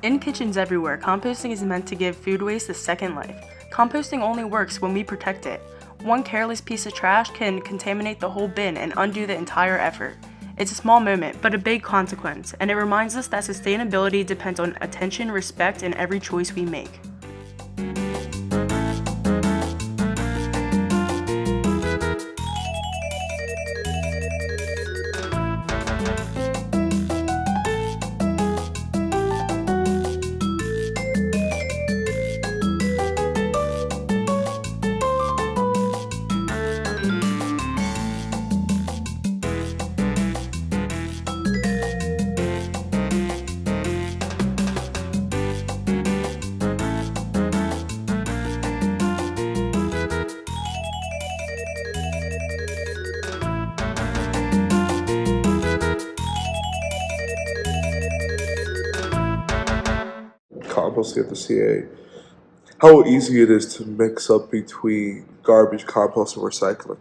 In kitchens everywhere, composting is meant to give food waste a second life. Composting only works when we protect it. One careless piece of trash can contaminate the whole bin and undo the entire effort. It's a small moment, but a big consequence, and it reminds us that sustainability depends on attention, respect, and every choice we make. Composting at the CA, how easy it is to mix up between garbage, compost, and recycling.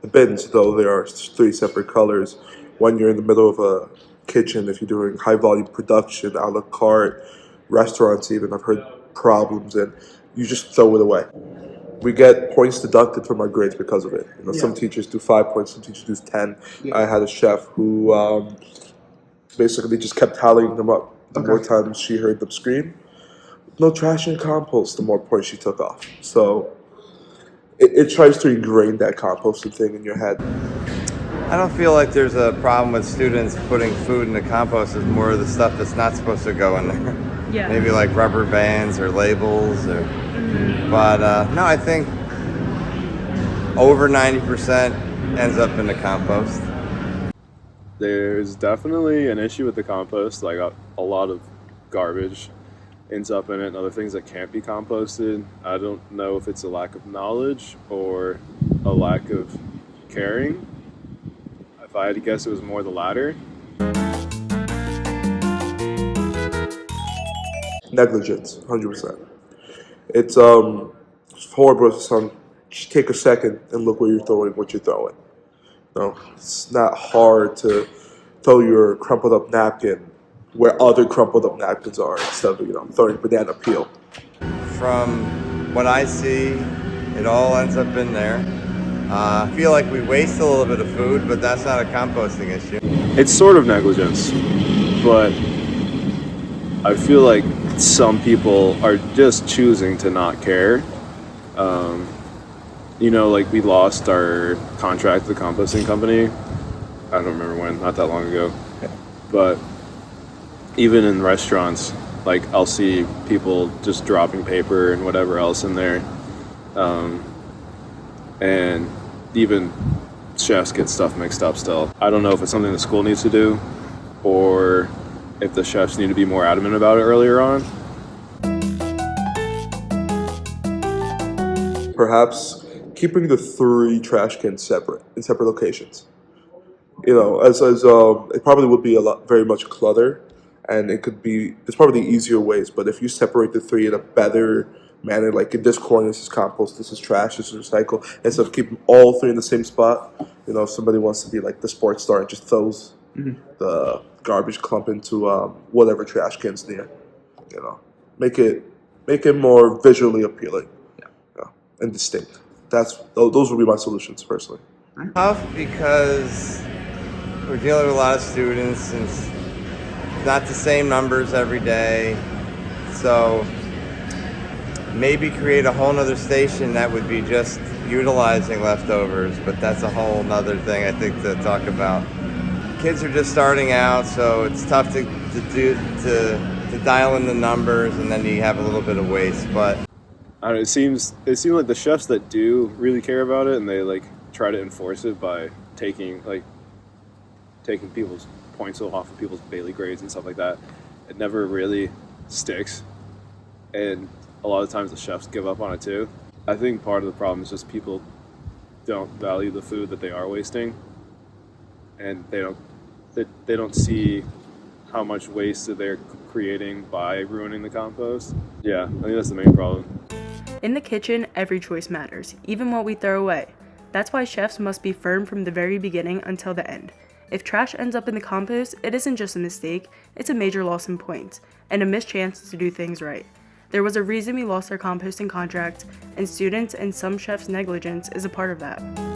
The bins, though there are three separate colors, when you're in the middle of a kitchen, if you're doing high volume production, a la carte, restaurants even, I've heard problems, and you just throw it away. We get points deducted from our grades because of it. Some teachers do 5 points, some teachers do 10. I had a chef who basically just kept tallying them up. The more times she heard them scream, no trash and compost, the more points she took off. So it tries to ingrain that composting thing in your head. I don't feel like there's a problem with students putting food in the compost. It's more of the stuff that's not supposed to go in there. Yeah. Maybe like rubber bands or labels. But no, I think over 90% ends up in the compost. There's definitely an issue with the compost. Like a lot of garbage ends up in it and other things that can't be composted. I don't know if it's a lack of knowledge or a lack of caring. If I had to guess, it was more the latter. Negligence, 100%. It's horrible to some. Just take a second and look where you're throwing what you're throwing. It's not hard to throw your crumpled up napkin where other crumpled up napkins are instead of throwing banana peel. From what I see, it all ends up in there. I feel like we waste a little bit of food, but that's not a composting issue. It's sort of negligence, but I feel like some people are just choosing to not care. Like we lost our contract with the composting company. I don't remember when, not that long ago. But even in restaurants, like I'll see people just dropping paper and whatever else in there. And even chefs get stuff mixed up still. I don't know if it's something the school needs to do or if the chefs need to be more adamant about it earlier on. Perhaps keeping the 3 trash cans separate in separate locations. As it probably would be very much clutter, and it's probably easier ways. But if you separate the 3 in a better manner, like in this corner, this is compost, this is trash, this is recycle, instead of keeping all 3 in the same spot. If somebody wants to be like the sports star and just throws the garbage clump into whatever trash can's near, make it more visually appealing, and distinct. Those would be my solutions personally. Tough because we're dealing with a lot of students and it's not the same numbers every day. So maybe create a whole nother station that would be just utilizing leftovers, but that's a whole nother thing I think to talk about. Kids are just starting out, so it's tough to dial in the numbers, and then you have a little bit of waste. But I don't know, it seems like the chefs that do really care about it and they like try to enforce it by taking people's points off of people's Bailey grades and stuff like that. It never really sticks, and a lot of times the chefs give up on it too. I think part of the problem is just people don't value the food that they are wasting, and they don't see how much waste that they're creating by ruining the compost. Yeah, I think that's the main problem. In the kitchen, every choice matters, even what we throw away. That's why chefs must be firm from the very beginning until the end. If trash ends up in the compost, it isn't just a mistake, it's a major loss in points, and a missed chance to do things right. There was a reason we lost our composting contract, and students and some chefs' negligence is a part of that.